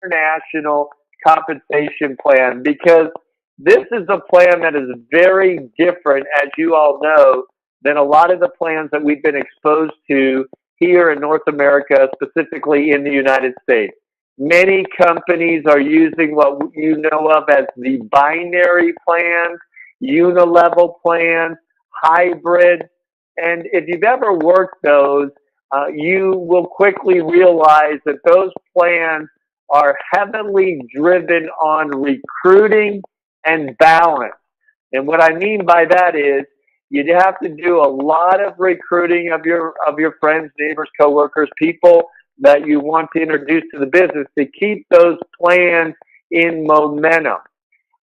International compensation plan, because this is a plan that is very different, as you all know, than a lot of the plans that we've been exposed to here in North America, specifically in the United States. Many companies are using what you know of as the binary plans, unilevel plans, hybrid. And if you've ever worked those, you will quickly realize that those plans are heavily driven on recruiting and balance. And what I mean by that is you'd have to do a lot of recruiting of your friends, neighbors, coworkers, people that you want to introduce to the business to keep those plans in momentum.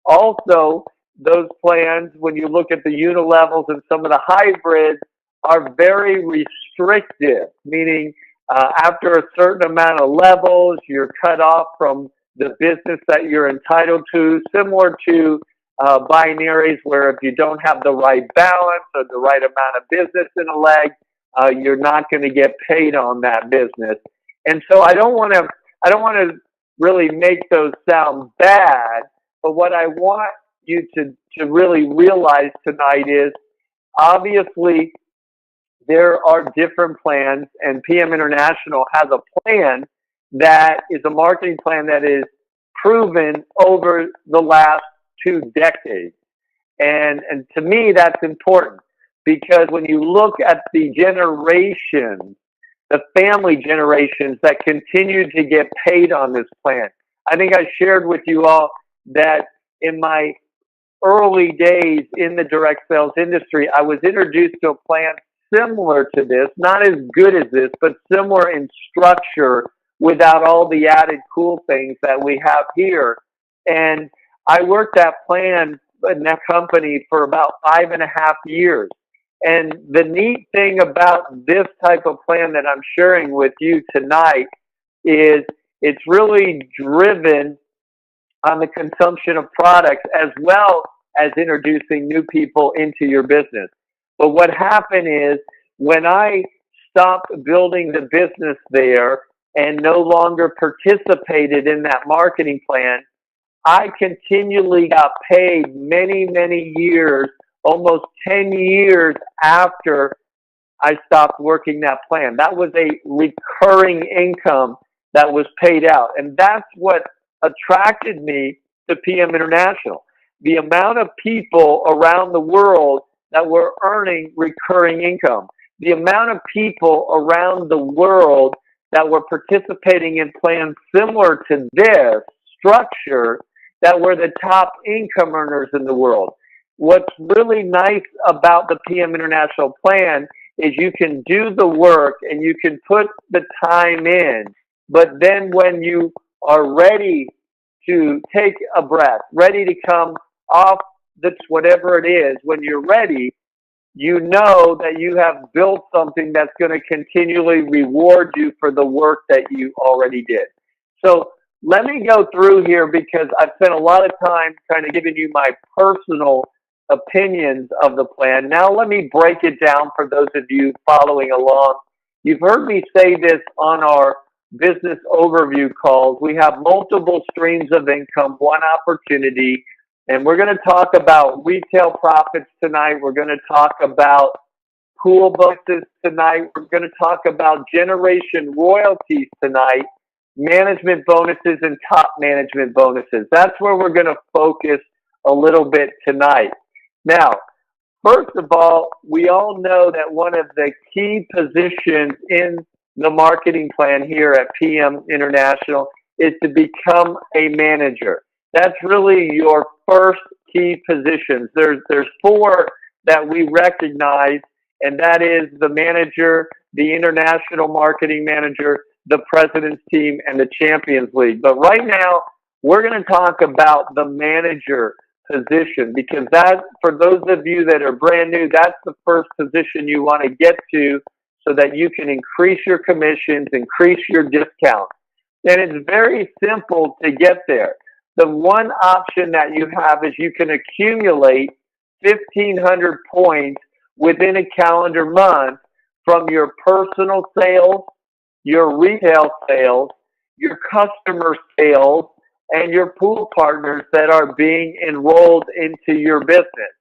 Also, those plans, when you look at the unilevels and some of the hybrids, are very restrictive, meaning after a certain amount of levels, you're cut off from the business that you're entitled to, similar to binaries where if you don't have the right balance or the right amount of business in a leg, you're not going to get paid on that business. And so I don't want to really make those sound bad, but what I want you to really realize tonight is obviously there are different plans, and PM International has a plan that is a marketing plan that is proven over the last 2 decades. And to me, that's important because when you look at the generations, the family generations that continue to get paid on this plan, I think I shared with you all that in my early days in the direct sales industry, I was introduced to a plan similar to this, not as good as this, but similar in structure without all the added cool things that we have here. And I worked that plan in that company for about 5.5 years. And the neat thing about this type of plan that I'm sharing with you tonight is it's really driven on the consumption of products as well as introducing new people into your business. But what happened is when I stopped building the business there and no longer participated in that marketing plan, I continually got paid many, many years, almost 10 years after I stopped working that plan. That was a recurring income that was paid out. And that's what attracted me to PM International. The amount of people around the world that were earning recurring income, the amount of people around the world that were participating in plans similar to this structure that were the top income earners in the world. What's really nice about the PM International plan is you can do the work and you can put the time in, but then when you are ready to take a breath, ready to come off this whatever it is, when you're ready, you know that you have built something that's going to continually reward you for the work that you already did. So let me go through here because I've spent a lot of time kind of giving you my personal opinions of the plan. Now let me break it down for those of you following along. You've heard me say this on our business overview calls. We have multiple streams of income, one opportunity, and we're going to talk about retail profits tonight. We're going to talk about pool bonuses tonight. We're going to talk about generation royalties tonight, management bonuses, and top management bonuses. That's where we're going to focus a little bit tonight. Now, first of all, we all know that one of the key positions in the marketing plan here at PM International is to become a manager. That's really your first key positions. There's four that we recognize, and that is the manager, the international marketing manager, the president's team, and the Champions League. But right now, we're going to talk about the manager position because that, for those of you that are brand new, that's the first position you want to get to so that you can increase your commissions, increase your discount. And it's very simple to get there. The one option that you have is you can accumulate 1,500 points within a calendar month from your personal sales, your retail sales, your customer sales, and your pool partners that are being enrolled into your business.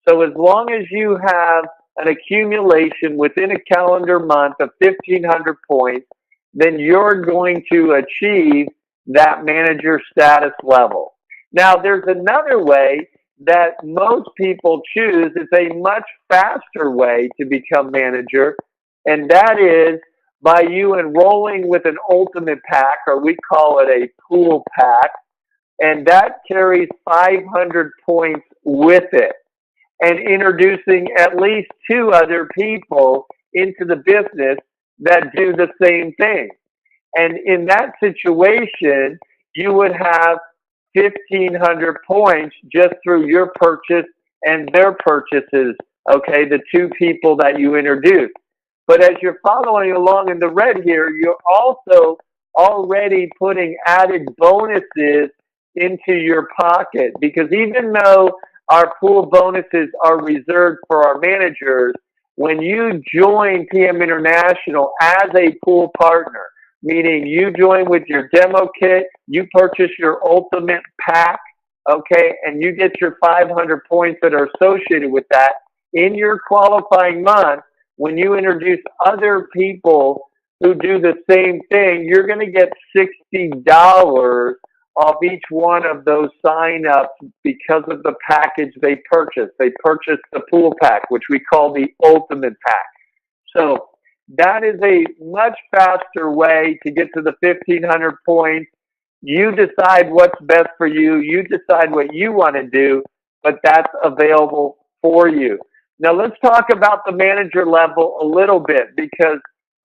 So as long as you have an accumulation within a calendar month of 1,500 points, then you're going to achieve that manager status level. Now, there's another way that most people choose. It's a much faster way to become manager, and that is by you enrolling with an ultimate pack, or we call it a pool pack, and that carries 500 points with it, and introducing at least two other people into the business that do the same thing. And in that situation, you would have 1,500 points just through your purchase and their purchases, okay, the two people that you introduced. But as you're following along in the red here, you're also already putting added bonuses into your pocket, because even though our pool bonuses are reserved for our managers, when you join PM International as a pool partner, meaning you join with your demo kit, you purchase your ultimate pack, okay, and you get your 500 points that are associated with that in your qualifying month. When you introduce other people who do the same thing, you're going to get $60 off each one of those sign-ups because of the package they purchased. They purchased the pool pack, which we call the ultimate pack. So that is a much faster way to get to the 1,500 points. You decide what's best for you. You decide what you want to do, but that's available for you. Now let's talk about the manager level a little bit, because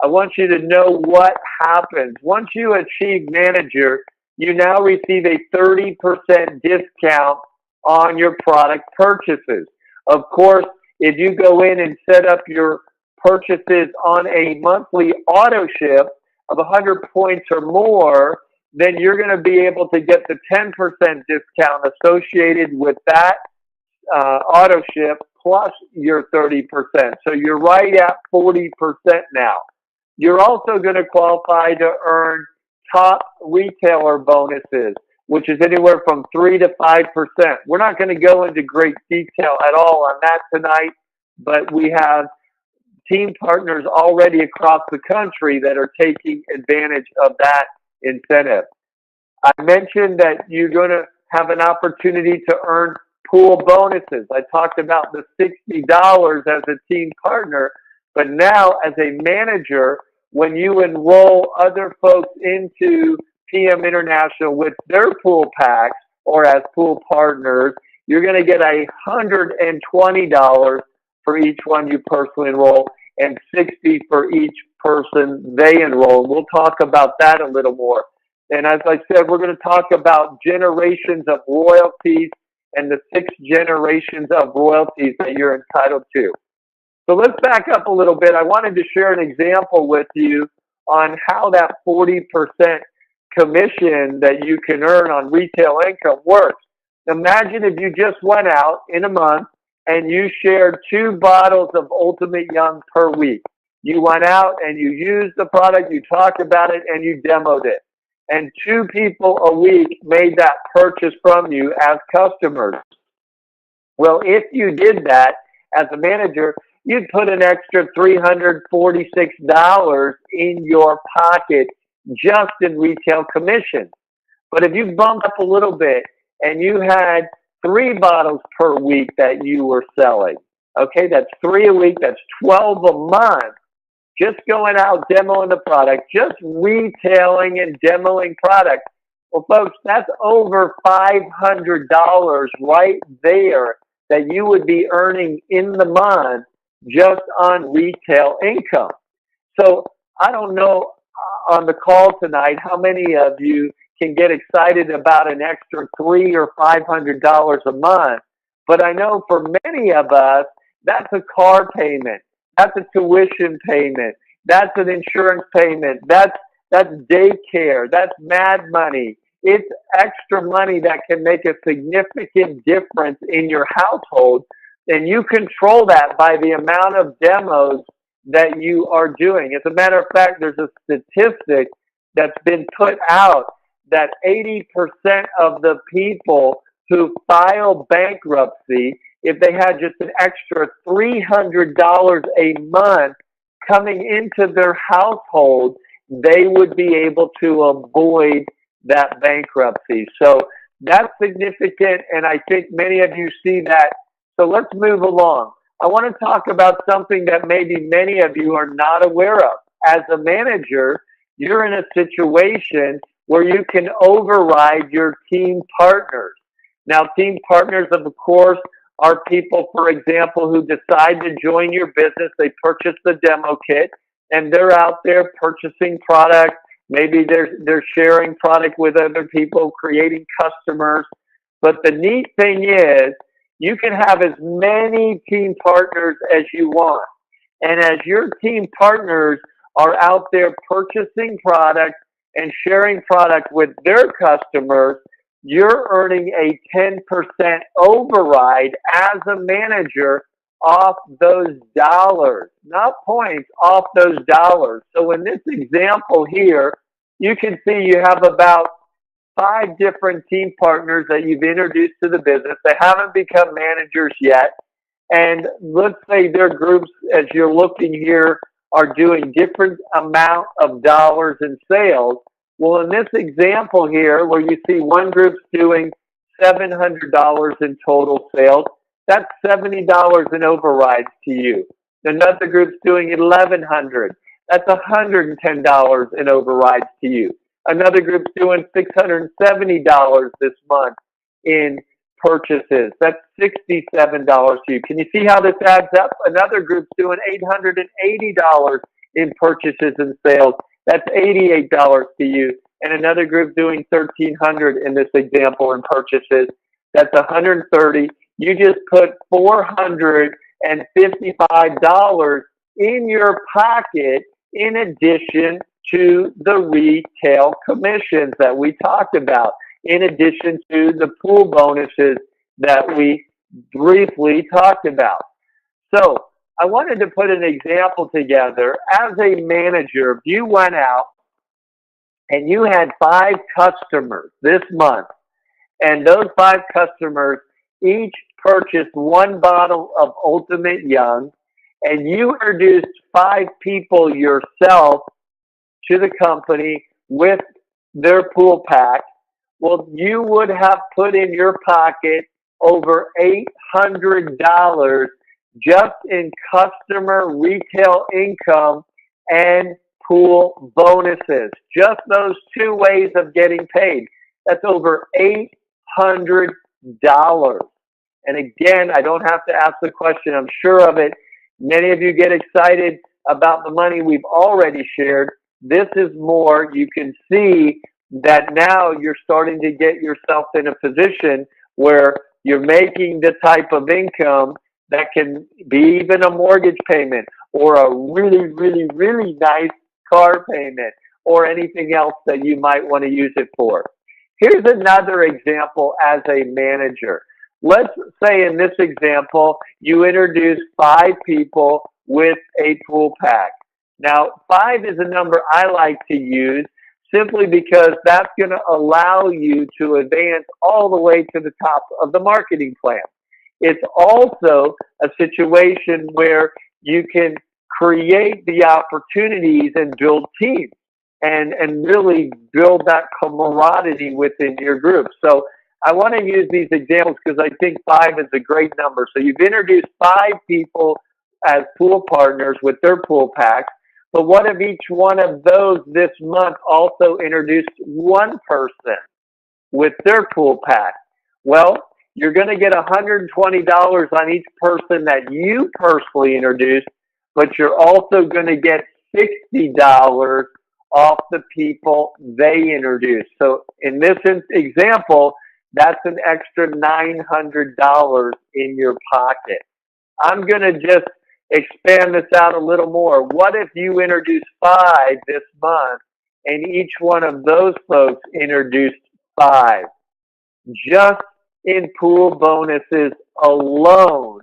I want you to know what happens. Once you achieve manager, you now receive a 30% discount on your product purchases. Of course, if you go in and set up your purchases on a monthly auto ship of 100 points or more, then you're going to be able to get the 10% discount associated with that auto ship plus your 30%. So you're right at 40% now. You're also going to qualify to earn top retailer bonuses, which is anywhere from 3 to 5%. We're not going to go into great detail at all on that tonight, but we have team partners already across the country that are taking advantage of that incentive. I mentioned that you're going to have an opportunity to earn pool bonuses. I talked about the $60 as a team partner, but now as a manager, when you enroll other folks into PM International with their pool packs or as pool partners, you're going to get $120 for each one you personally enroll and $60 for each person they enroll. We'll talk about that a little more. And as I said, we're going to talk about generations of royalties and the 6 generations of royalties that you're entitled to. So let's back up a little bit. I wanted to share an example with you on how that 40% commission that you can earn on retail income works. Imagine if you just went out in a month and you shared 2 bottles of Ultimate Young per week. You went out and you used the product, you talked about it, and you demoed it. And 2 people a week made that purchase from you as customers. Well, if you did that as a manager, you'd put an extra $346 in your pocket just in retail commission. But if you bumped up a little bit and you had 3 bottles per week that you were selling, okay, that's 3 a week, that's 12 a month, just going out demoing the product, just retailing and demoing product. Well, folks, that's over $500 right there that you would be earning in the month just on retail income. So I don't know on the call tonight how many of you can get excited about an extra $300 or $500 a month, but I know for many of us, that's a car payment, that's a tuition payment, that's an insurance payment, that's daycare, that's mad money. It's extra money that can make a significant difference in your household, and you control that by the amount of demos that you are doing. As a matter of fact, there's a statistic that's been put out that 80% of the people who file bankruptcy, if they had just an extra $300 a month coming into their household, they would be able to avoid that bankruptcy. So that's significant, and I think many of you see that. So let's move along. I want to talk about something that maybe many of you are not aware of. As a manager, you're in a situation where you can override your team partners. Now, team partners, of course, are people, for example, who decide to join your business. They purchase the demo kit, and they're out there purchasing product. Maybe they're sharing product with other people, creating customers. But the neat thing is, you can have as many team partners as you want. And as your team partners are out there purchasing product and sharing product with their customers, you're earning a 10% override as a manager off those dollars, not points, off those dollars. So in this example here, you can see you have about 5 different team partners that you've introduced to the business. They haven't become managers yet. And let's say their groups, as you're looking here, are doing different amount of dollars in sales. Well, in this example here, where you see one group's doing $700 in total sales, that's $70 in overrides to you. Another group's doing $1,100. That's $110 in overrides to you. Another group's doing $670 this month in purchases. That's $67 to you. Can you see how this adds up? Another group's doing $880 in purchases and sales. That's $88 to you. And another group doing $1,300 in this example in purchases. That's $130. You just put $455 in your pocket in addition to the retail commissions that we talked about, in addition to the pool bonuses that we briefly talked about. So I wanted to put an example together. As a manager, if you went out and you had 5 customers this month, and those 5 customers each purchased 1 bottle of Ultimate Young, and you introduced 5 people yourself to the company with their pool pack, well, you would have put in your pocket over $800 just in customer retail income and pool bonuses. Just those 2 ways of getting paid. That's over $800. And again, I don't have to ask the question. I'm sure of it. Many of you get excited about the money we've already shared. This is more. You can see that now you're starting to get yourself in a position where you're making the type of income that can be even a mortgage payment or a really, really, really nice car payment or anything else that you might want to use it for. Here's another example as a manager. Let's say in this example, you introduce 5 people with a pool pack. Now, 5 is a number I like to use simply because that's going to allow you to advance all the way to the top of the marketing plan. It's also a situation where you can create the opportunities and build teams and really build that camaraderie within your group. So I want to use these examples because I think 5 is a great number. So you've introduced 5 people as pool partners with their pool packs. But what if each one of those this month also introduced 1 person with their pool pack? Well, you're going to get $120 on each person that you personally introduced, but you're also going to get $60 off the people they introduced. So in this example, that's an extra $900 in your pocket. I'm going to just expand this out a little more. What if you introduced 5 this month and each one of those folks introduced 5? Just in pool bonuses alone,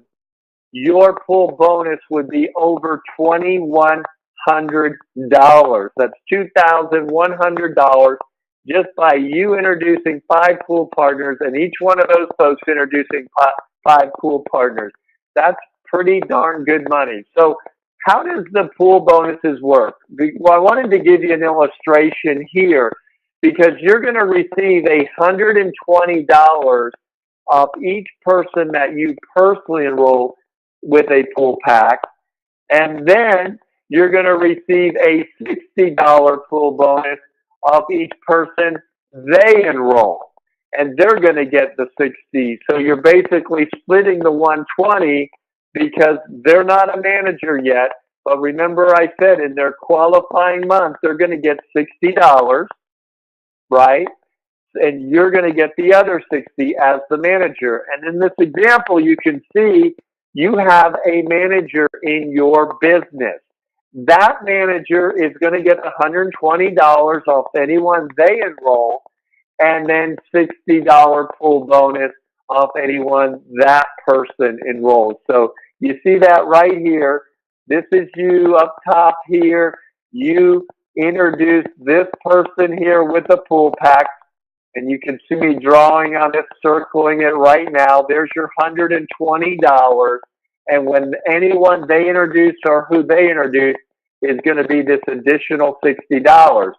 your pool bonus would be over $2,100 That's $2,100 just by you introducing 5 pool partners and each one of those folks introducing 5 pool partners. That's pretty darn good money. So how does the pool bonuses work? Well, I wanted to give you an illustration here because you're going to receive $120 off each person that you personally enroll with a pool pack. And then you're going to receive a $60 pool bonus off each person they enroll. And they're going to get the 60. So you're basically splitting the 120 because they're not a manager yet. But remember I said in their qualifying month, they're going to get $60, right? And you're going to get the other 60 as the manager. And in this example, you can see you have a manager in your business. That manager is going to get $120 off anyone they enroll, and then $60 pool bonus off anyone that person enrolls. So you see that right here. This is you up top here. You introduce this person here with a pool pack, and you can see me drawing on this, circling it right now. There's your $120. And when anyone they introduce or who they introduce is going to be this additional $60.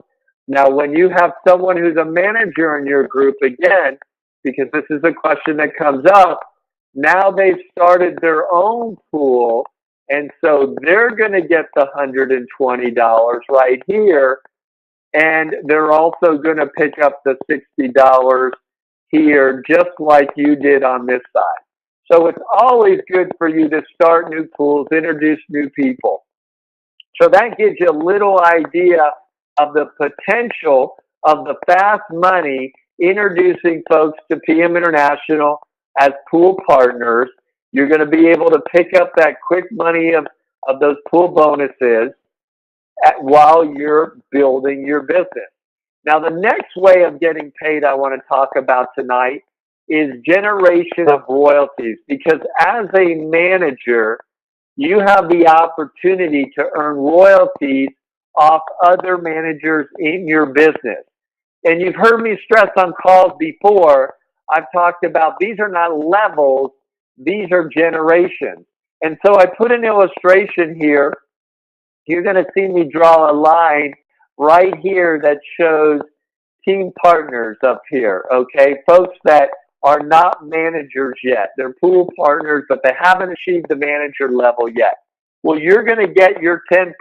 Now, when you have someone who's a manager in your group, again, because this is a question that comes up, now they've started their own pool, and so they're going to get the $120 right here, and they're also going to pick up the $60 here, just like you did on this side. So it's always good for you to start new pools, introduce new people. So that gives you a little idea of the potential of the fast money introducing folks to PM International as pool partners. You're going to be able to pick up that quick money of those pool bonuses while you're building your business. Now, the next way of getting paid I want to talk about tonight is generation of royalties, because as a manager, you have the opportunity to earn royalties off other managers in your business. And you've heard me stress on calls before, I've talked about these are not levels, these are generations. And so I put an illustration here. You're going to see me draw a line right here that shows team partners up here, okay? Folks that are not managers yet. They're pool partners, but they haven't achieved the manager level yet. Well, you're going to get your 10%,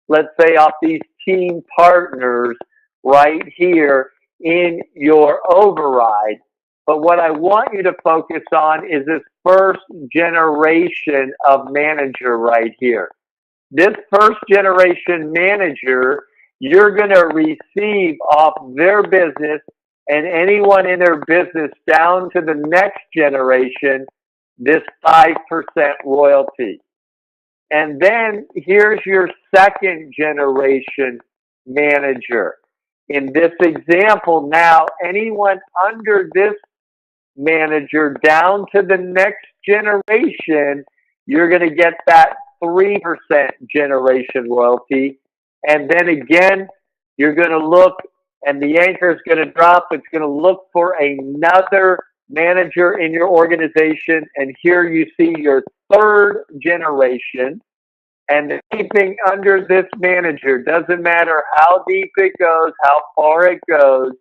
let's say, off these team partners right here in your override. But what I want you to focus on is this first generation of manager right here. This first generation manager, you're going to receive off their business and anyone in their business down to the next generation, this 5% royalty. And then here's your second generation manager. In this example now, anyone under this manager down to the next generation, you're going to get that 3% generation royalty. And then again, you're going to look, and the anchor is going to drop. It's going to look for another manager in your organization. And here you see your third generation. And anything under this manager, doesn't matter how deep it goes, how far it goes,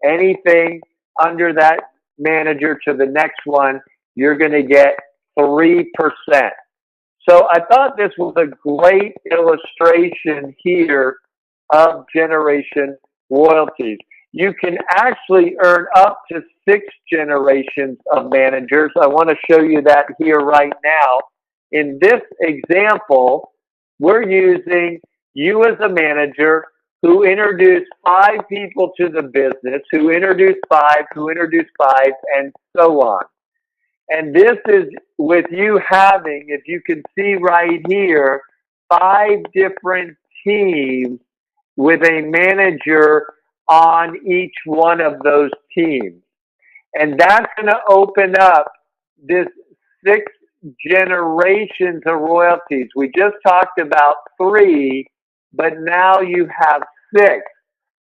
anything under that manager to the next one, you're going to get 3%. So I thought this was a great illustration here of generation royalties. You can actually earn up to 6 generations of managers. I want to show you that here right now. In this example, we're using you as a manager who introduced 5 people to the business, who introduced 5, who introduced 5, and so on. And this is with you having, if you can see right here, 5 different teams with a manager on each one of those teams. And that's going to open up this 6 generations of royalties. We just talked about 3, but now you have 6.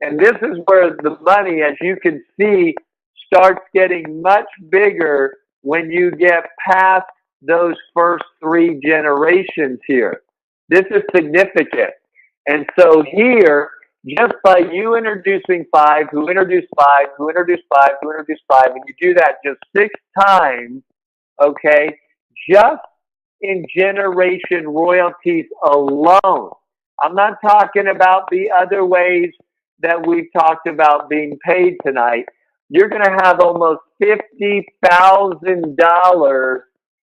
And this is where the money, as you can see, starts getting much bigger when you get past those first 3 generations here. This is significant. And so here, just by you introducing 5, who introduced 5, who introduced 5, who introduced 5, and you do that just 6 times, okay, just in generation royalties alone. I'm not talking about the other ways that we've talked about being paid tonight. You're going to have almost $50,000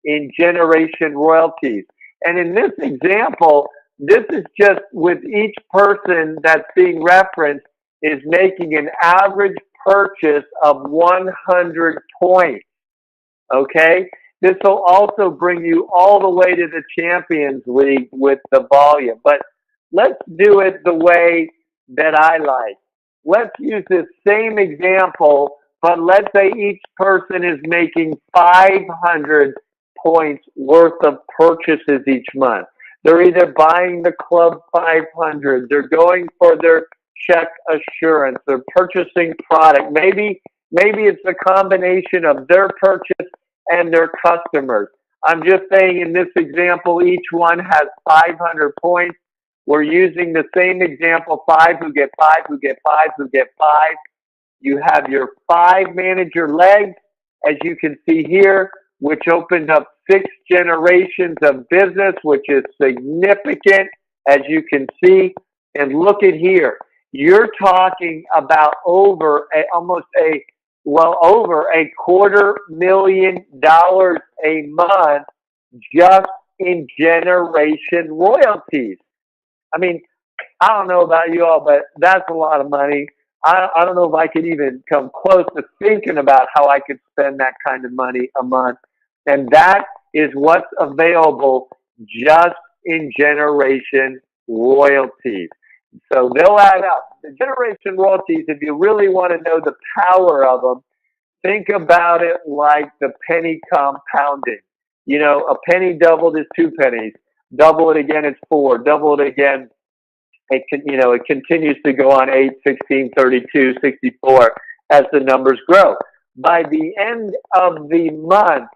in generation royalties. And in this example, this is just with each person that's being referenced is making an average purchase of 100 points. Okay? This will also bring you all the way to the Champions League with the volume. But let's do it the way that I like. Let's use this same example, but let's say each person is making 500 points worth of purchases each month. They're either buying the Club 500, they're going for their check assurance, they're purchasing product. Maybe it's a combination of their purchase and their customers. I'm just saying in this example, each one has 500 points. We're using the same example, 5 who get 5, who get 5, who get 5. You have your 5 manager legs, as you can see here, which opens up 6 generations of business, which is significant, as you can see. And look at here. You're talking about over $250,000 a month just in generation royalties. I mean, I don't know about you all, but that's a lot of money. I don't know if I could even come close to thinking about how I could spend that kind of money a month. And that is what's available just in generation royalties. So they'll add up. The generation royalties, if you really want to know the power of them, think about it like the penny compounding. You know, a penny doubled is 2 pennies. Double it again, it's 4. Double it again, it continues to go on 8, 16, 32, 64 as the numbers grow. By the end of the month,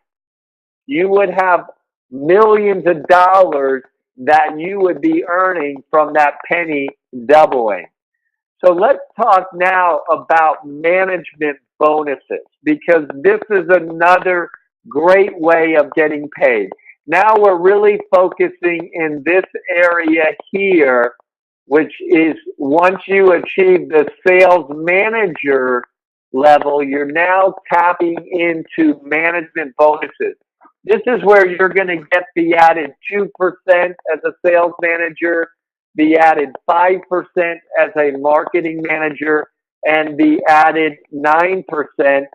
you would have millions of dollars that you would be earning from that penny doubling. So let's talk now about management bonuses, because this is another great way of getting paid. Now we're really focusing in this area here, which is once you achieve the sales manager level, you're now tapping into management bonuses. This is where you're going to get the added 2% as a sales manager, the added 5% as a marketing manager, and the added 9%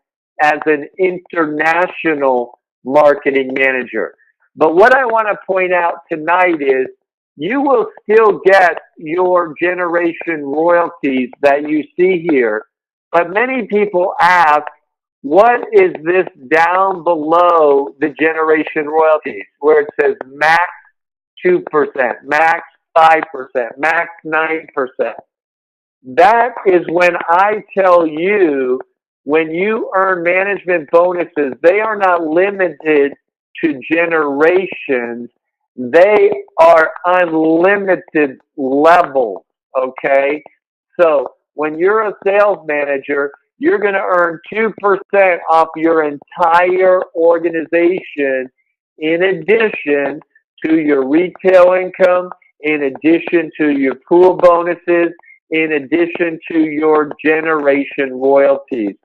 as an international marketing manager. But what I want to point out tonight is you will still get your generation royalties that you see here, but many people ask, what is this down below the generation royalties where it says max 2%, max 5%, max 9%? That is when I tell you, when you earn management bonuses, they are not limited to generations. They are unlimited levels, okay? So when you're a sales manager, you're going to earn 2% off your entire organization in addition to your retail income, in addition to your pool bonuses, in addition to your generation royalties.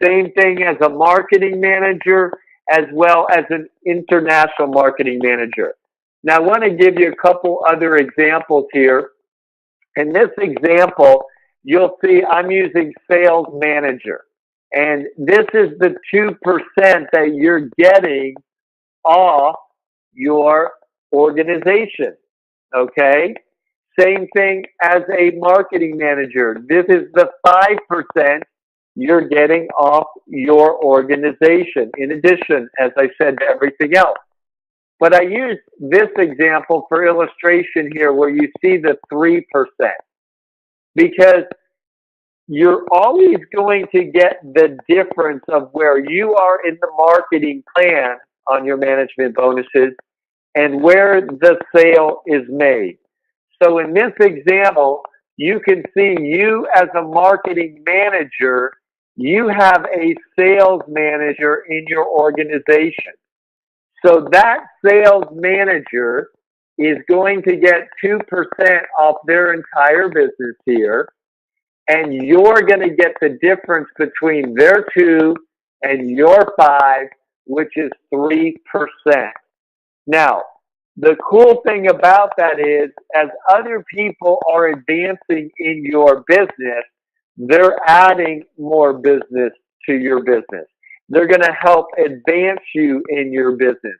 Same thing as a marketing manager, as well as an international marketing manager. Now, I want to give you a couple other examples here. In this example, you'll see I'm using sales manager. And this is the 2% that you're getting off your organization. Okay? Same thing as a marketing manager. This is the 5% you're getting off your organization. In addition, as I said, to everything else. But I use this example for illustration here where you see the 3% because you're always going to get the difference of where you are in the marketing plan on your management bonuses and where the sale is made. So in this example, you can see you as a marketing manager, you have a sales manager in your organization. So that sales manager is going to get 2% off their entire business here, and you're going to get the difference between their 2 and your 5, which is 3%. Now, the cool thing about that is, as other people are advancing in your business, they're adding more business to your business. They're going to help advance you in your business.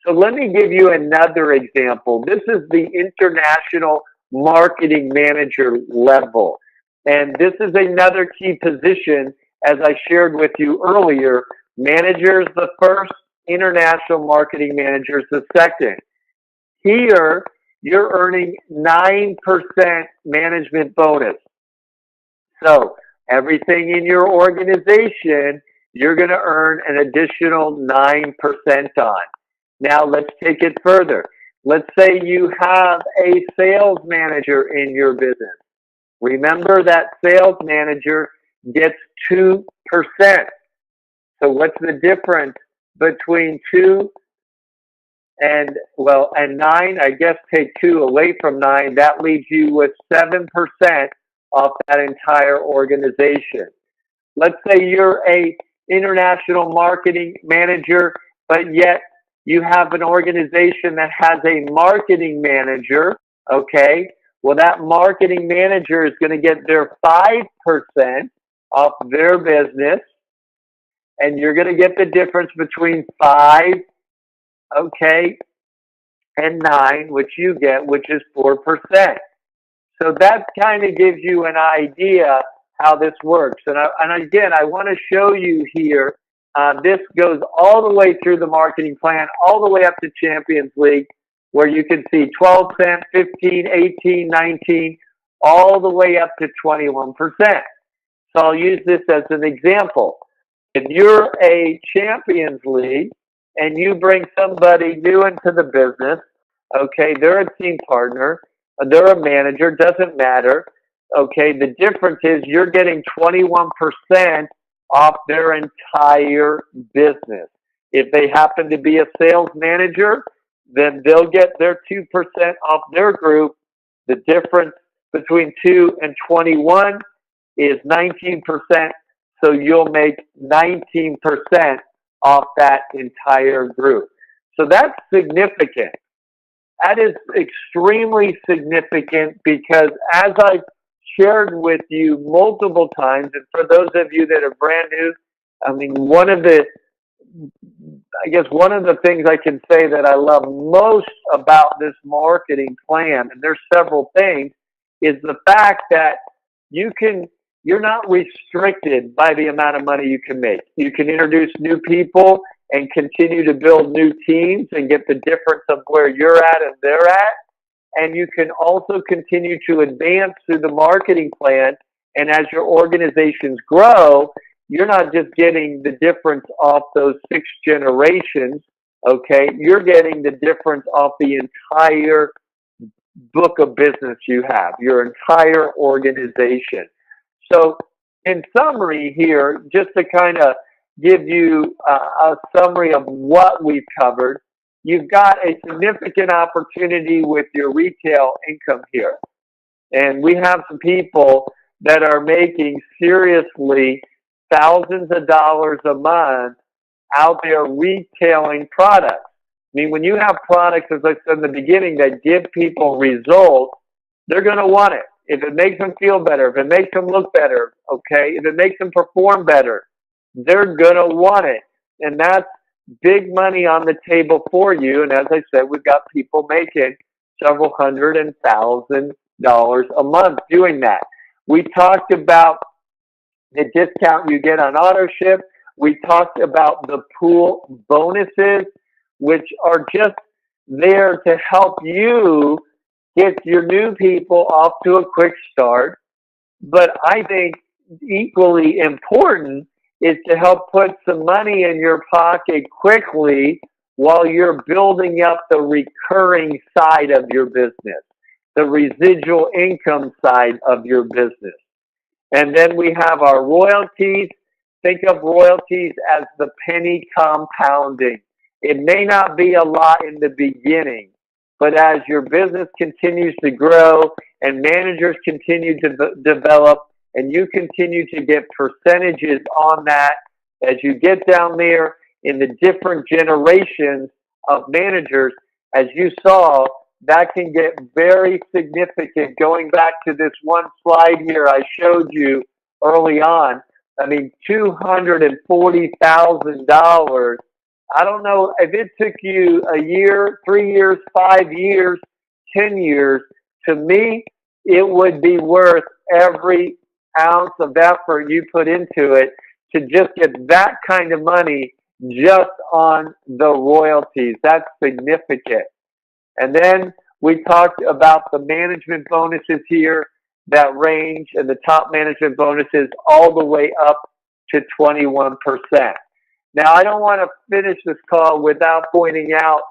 So let me give you another example. This is the international marketing manager level. And this is another key position, as I shared with you earlier. Managers the first, international marketing managers the second. Here, you're earning 9% management bonus. So everything in your organization, you're going to earn an additional 9% on. Now let's take it further. Let's say you have a sales manager in your business. Remember that sales manager gets 2%. So what's the difference between 2 and 9? I guess take 2 away from 9. That leaves you with 7% off that entire organization. Let's say you're a international marketing manager, but yet you have an organization that has a marketing manager, okay? Well, that marketing manager is going to get their 5% off their business, and you're going to get the difference between 5, okay, and 9, which you get, which is 4%. So that kind of gives you an idea how this works. And again, I want to show you here, this goes all the way through the marketing plan, all the way up to Champions League, where you can see 12%, 15, 18, 19, all the way up to 21%. So I'll use this as an example. If you're a Champions League and you bring somebody new into the business, okay, they're a team partner, they're a manager, doesn't matter. Okay, the difference is you're getting 21% off their entire business. If they happen to be a sales manager, then they'll get their 2% off their group. The difference between 2 and 21 is 19%, so you'll make 19% off that entire group. So that's significant. That is extremely significant because, as I've shared with you multiple times, and for those of you that are brand new, I mean, one of the things I can say that I love most about this marketing plan, and there's several things, is the fact that you're not restricted by the amount of money you can make. You can introduce new people and continue to build new teams and get the difference of where you're at and they're at. And you can also continue to advance through the marketing plan. And as your organizations grow, you're not just getting the difference off those 6 generations, okay? You're getting the difference off the entire book of business you have, your entire organization. So in summary here, just to kind of give you a summary of what we've covered, you've got a significant opportunity with your retail income here. And we have some people that are making seriously thousands of dollars a month out there retailing products. I mean, when you have products, as I said in the beginning, that give people results, they're going to want it. If it makes them feel better, if it makes them look better, okay, if it makes them perform better, they're going to want it. And that's big money on the table for you. And as I said, we've got people making several $100,000 a month doing that. We talked about the discount you get on auto ship. We talked about the pool bonuses, which are just there to help you get your new people off to a quick start. But I think equally important is to help put some money in your pocket quickly while you're building up the recurring side of your business, the residual income side of your business. And then we have our royalties. Think of royalties as the penny compounding. It may not be a lot in the beginning, but as your business continues to grow and managers continue to develop and you continue to get percentages on that, as you get down there in the different generations of managers, as you saw, that can get very significant. Going back to this one slide here I showed you early on, I mean, $240,000. I don't know if it took you a year, 3 years, 5 years, 10 years. To me, it would be worth every ounce of effort you put into it to just get that kind of money just on the royalties. That's significant. And then we talked about the management bonuses here that range, and the top management bonuses all the way up to 21%. Now, I don't want to finish this call without pointing out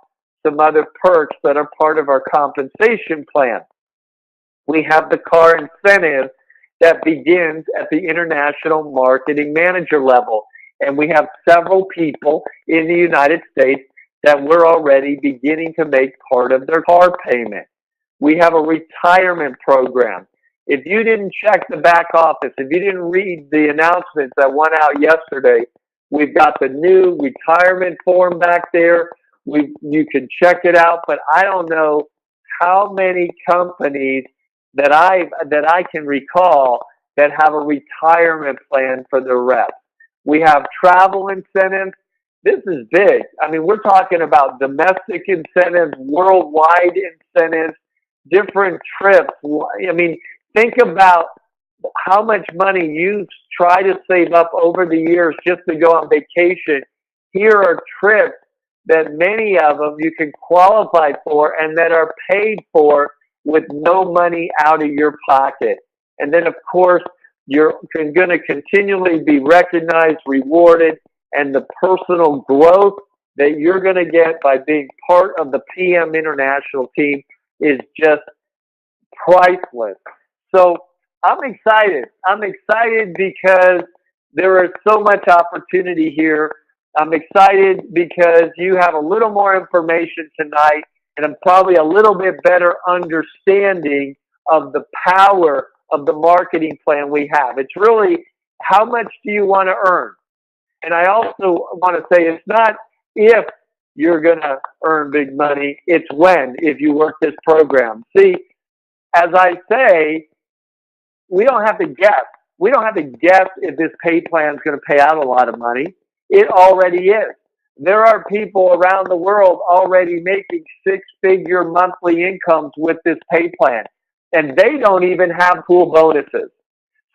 some other perks that are part of our compensation plan. We have the car incentive that begins at the international marketing manager level. And we have several people in the United States that we're already beginning to make part of their car payment. We have a retirement program. If you didn't check the back office, if you didn't read the announcements that went out yesterday, we've got the new retirement form back there. You can check it out, but I don't know how many companies that I can recall that have a retirement plan for their reps. We have travel incentives. This is big. I mean, we're talking about domestic incentives, worldwide incentives, different trips. I mean, think about how much money you try to save up over the years just to go on vacation. Here are trips that many of them you can qualify for and that are paid for with no money out of your pocket. And then, of course, you're going to continually be recognized, rewarded, and the personal growth that you're going to get by being part of the PM International team is just priceless. So I'm excited. I'm excited because there is so much opportunity here. I'm excited because you have a little more information tonight and probably a little bit better understanding of the power of the marketing plan we have. It's really, how much do you want to earn? And I also want to say it's not if you're going to earn big money, it's when, if you work this program. See, as I say, we don't have to guess. We don't have to guess if this pay plan is going to pay out a lot of money. It already is. There are people around the world already making six-figure monthly incomes with this pay plan, and they don't even have pool bonuses.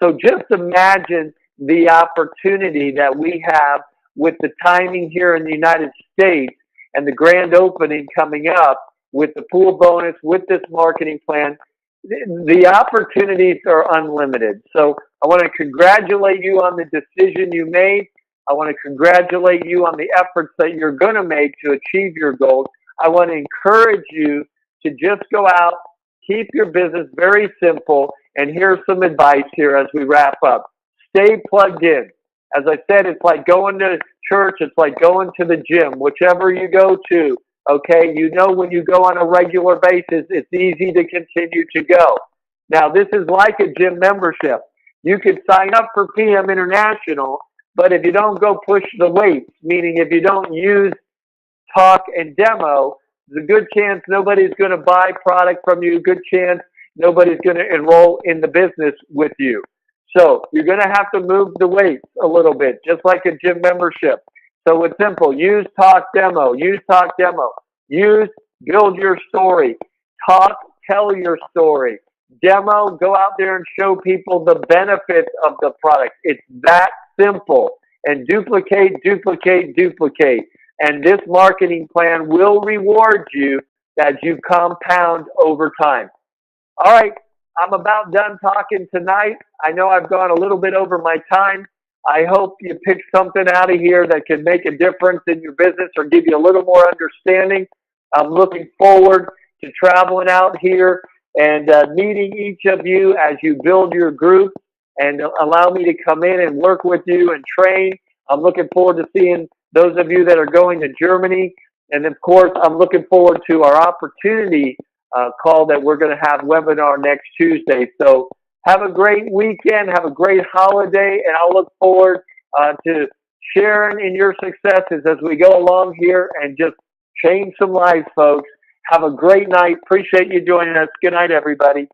So just imagine the opportunity that we have with the timing here in the United States and the grand opening coming up with the pool bonus, with this marketing plan. The opportunities are unlimited. So I want to congratulate you on the decision you made. I want to congratulate you on the efforts that you're going to make to achieve your goals. I want to encourage you to just go out, keep your business very simple, and here's some advice here as we wrap up. Stay plugged in. As I said, it's like going to church. It's like going to the gym, whichever you go to. Okay, you know when you go on a regular basis, it's easy to continue to go. Now, this is like a gym membership. You could sign up for PM International, but if you don't go push the weights, meaning if you don't use talk and demo, there's a good chance nobody's going to buy product from you, good chance nobody's going to enroll in the business with you. So you're going to have to move the weights a little bit, just like a gym membership. So it's simple. Use talk demo. Use talk demo. Use build your story. Talk, tell your story. Demo, go out there and show people the benefits of the product. It's that simple. And duplicate, duplicate, duplicate. And this marketing plan will reward you as you compound over time. All right, I'm about done talking tonight. I know I've gone a little bit over my time. I hope you pick something out of here that can make a difference in your business or give you a little more understanding. I'm looking forward to traveling out here and meeting each of you as you build your group and allow me to come in and work with you and train. I'm looking forward to seeing those of you that are going to Germany. And of course, I'm looking forward to our opportunity call that we're going to have webinar next Tuesday. So have a great weekend. Have a great holiday. And I'll look forward to sharing in your successes as we go along here and just change some lives, folks. Have a great night. Appreciate you joining us. Good night, everybody.